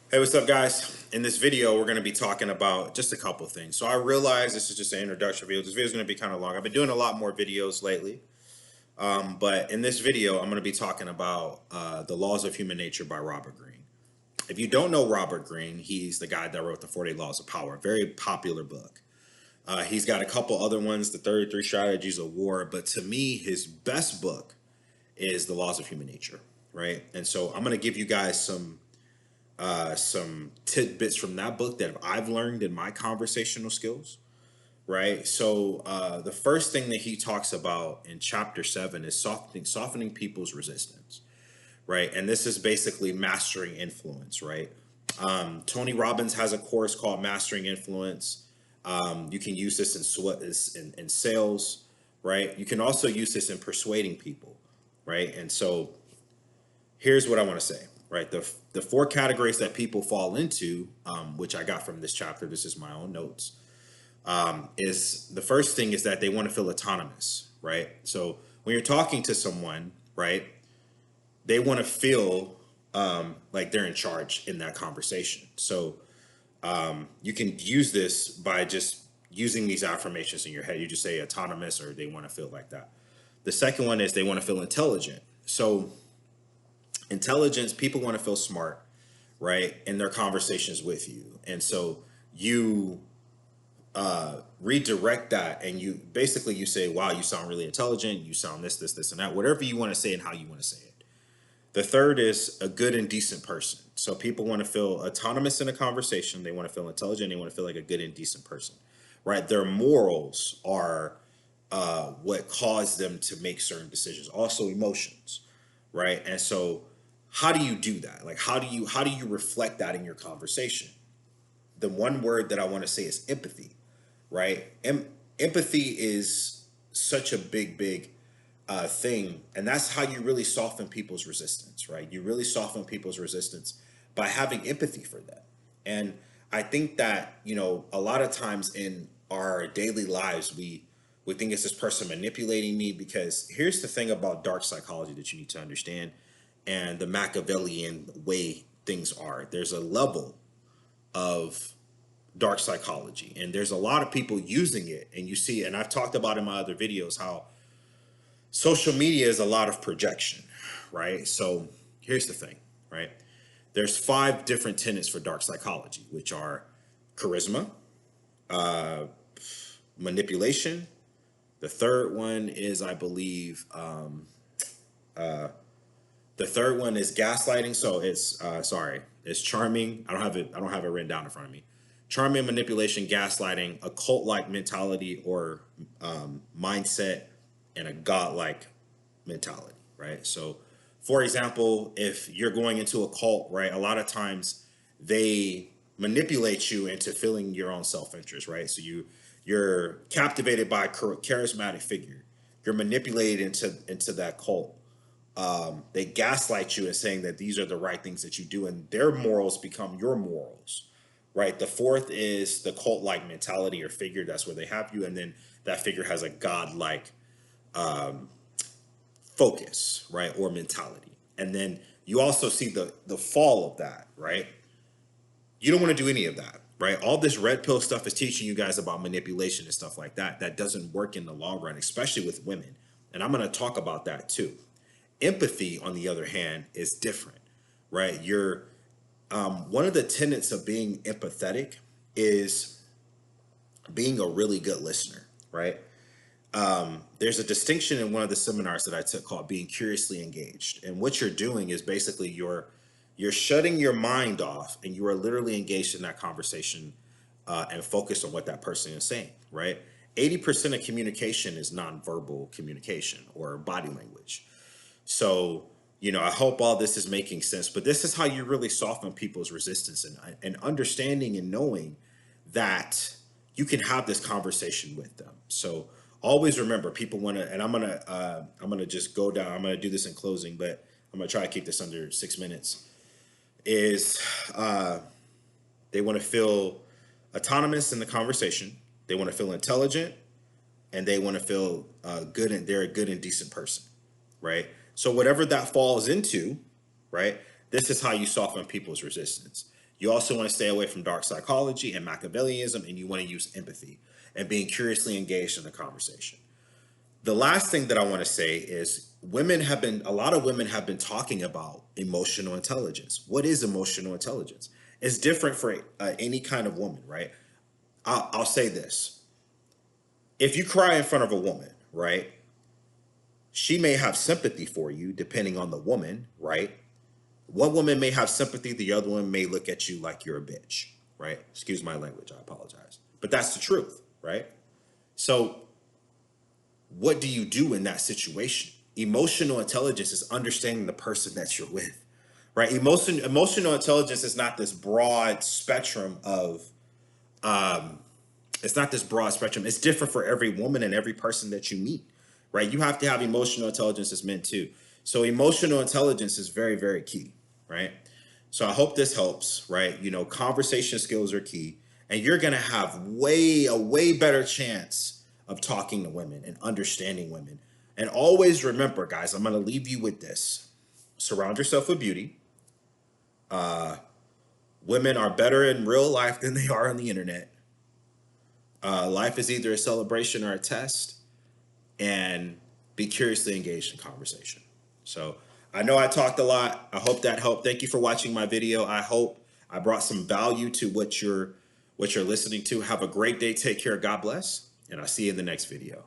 Hey, what's up, guys? In this video, we're going to be talking about just a couple things. So I realize this is just an introduction video. This video is going to be kind of long. I've been doing a lot more videos lately, but in this video, I'm going to be talking about The Laws of Human Nature by Robert Greene. If you don't know Robert Greene, he's the guy that wrote the 48 Laws of Power, a very popular book. He's got a couple other ones, the 33 Strategies of War, but to me, his best book is The Laws of Human Nature, right? And so I'm going to give you guys some tidbits from that book that I've learned in my conversational skills, right? So the first thing that he talks about in chapter 7 is softening people's resistance, right? And this is basically mastering influence, right? Tony Robbins has a course called Mastering Influence. You can use this in sales, right? You can also use this in persuading people, right? And so here's what I want to say, right? The four categories that people fall into, which I got from this chapter, this is my own notes, is the first thing is that they want to feel autonomous, right? So when you're talking to someone, right, they want to feel like they're in charge in that conversation. So you can use this by just using these affirmations in your head. You just say autonomous, or they want to feel like that. The second one is they want to feel intelligent. So intelligence, people want to feel smart, right, in their conversations with you. And so you redirect that, and you say, wow, you sound really intelligent, you sound this and that, whatever you want to say and how you want to say it. The third is a good and decent person. So people want to feel autonomous in a conversation, they want to feel intelligent, they want to feel like a good and decent person, right? Their morals are what cause them to make certain decisions, also emotions, right? And so how do you do that? Like how do you reflect that in your conversation? The one word that I want to say is empathy, right? Empathy is such a big thing, and that's how you really soften people's resistance, right? You really soften people's resistance by having empathy for them. And I think that, a lot of times in our daily lives, we think it's this person manipulating me, because here's the thing about dark psychology that you need to understand, and the Machiavellian way things are. There's a level of dark psychology, and there's a lot of people using it, and you see, and I've talked about in my other videos how social media is a lot of projection, right? So here's the thing, right? There's 5 different tenets for dark psychology, which are charisma, manipulation. The third one is, I believe, the third one is gaslighting. So it's charming. I don't have it written down in front of me. Charming, manipulation, gaslighting, a cult-like mentality or mindset, and a god-like mentality, right? So, for example, if you're going into a cult, right, a lot of times they manipulate you into feeling your own self-interest, right? So you're captivated by a charismatic figure. You're manipulated into that cult. They gaslight you and saying that these are the right things that you do, and their morals become your morals, right? The fourth is the cult-like mentality or figure. That's where they have you, and then that figure has a god-like focus, right, or mentality. And then you also see the fall of that, right? You don't want to do any of that, right? All this red pill stuff is teaching you guys about manipulation and stuff like that. That doesn't work in the long run, especially with women. And I'm going to talk about that too. Empathy, on the other hand, is different, right? You're one of the tenets of being empathetic is being a really good listener, right? There's a distinction in one of the seminars that I took called being curiously engaged. And what you're doing is basically you're shutting your mind off, and you are literally engaged in that conversation and focused on what that person is saying, right? 80% of communication is nonverbal communication or body language. So, I hope all this is making sense, but this is how you really soften people's resistance, and understanding and knowing that you can have this conversation with them. So always remember, people want to, and I'm gonna just go down. I'm gonna do this in closing, but I'm gonna try to keep this under 6 minutes. Is they want to feel autonomous in the conversation. They want to feel intelligent, and they want to feel good, and they're a good and decent person, right? So whatever that falls into, right, this is how you soften people's resistance. You also want to stay away from dark psychology and Machiavellianism, and you want to use empathy and being curiously engaged in the conversation. The last thing that I want to say is a lot of women have been talking about emotional intelligence. What is emotional intelligence? It's different for any kind of woman, right? I'll say this. If you cry in front of a woman, right, she may have sympathy for you depending on the woman, right? One woman may have sympathy, the other one may look at you like you're a bitch, right? Excuse my language, I apologize. But that's the truth, right? So, what do you do in that situation? Emotional intelligence is understanding the person that you're with, right? Emotional intelligence is not this broad spectrum of, it's not this broad spectrum. It's different for every woman and every person that you meet, right? You have to have emotional intelligence as men too. So emotional intelligence is very, very key, right? So I hope this helps, right? You know, conversation skills are key, and you're gonna have a way better chance of talking to women and understanding women. And always remember, guys, I'm gonna leave you with this. Surround yourself with beauty. Women are better in real life than they are on the internet. Life is either a celebration or a test, and be curiously engaged in conversation. So I know I talked a lot. I hope that helped. Thank you for watching my video. I hope I brought some value to what you're listening to. Have a great day. Take care. God bless. And I'll see you in the next video.